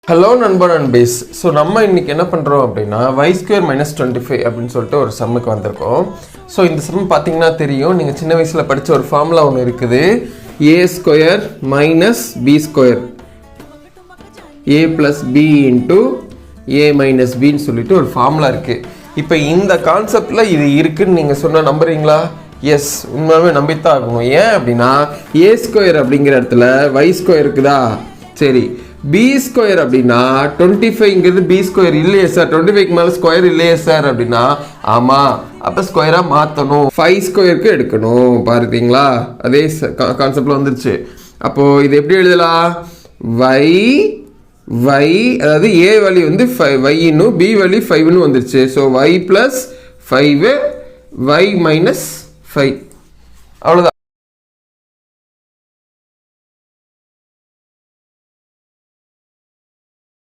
Hello நண்பர் and base. So நம்ம இன்னைக்கு என்ன பண்ணுறோம் அப்படின்னா y² - 25 அப்படின்னு சொல்லிட்டு ஒரு சம்முக்கு வந்திருக்கோம். ஸோ இந்த சம் பார்த்தீங்கன்னா தெரியும், நீங்கள் சின்ன வயசில் படித்த ஒரு ஃபார்முலா ஒன்று இருக்குது, a² - b², a + b × a - bன்னு சொல்லிட்டு ஒரு ஃபார்முலா இருக்குது. இப்போ இந்த கான்செப்டில் இது இருக்குதுன்னு நீங்கள் சொன்னால் நம்புறீங்களா? எஸ், உண்மையாகவே நம்பித்தான் ஆகணும். ஏன் அப்படின்னா a² அப்படிங்கிற இடத்துல y² இருக்குதா? சரி, b² அப்படின்னா 25ங்கிறது b² இல்லையே சார், 25க்கு மேலே ஸ்கொயர் இல்லையே சார் அப்படின்னா ஆமாம், அப்போ ஸ்கொயராக மாற்றணும், 5² எடுக்கணும். பார்த்தீங்களா, அதே கான்செப்டில் வந்துருச்சு. அப்போது இது எப்படி எழுதலாம்? y அதாவது a வேல்யூ வந்து 5 b வேல்யூ 5ன்னு வந்துருச்சு. ஸோ y + 5 y - 5 அவ்வளோதான்.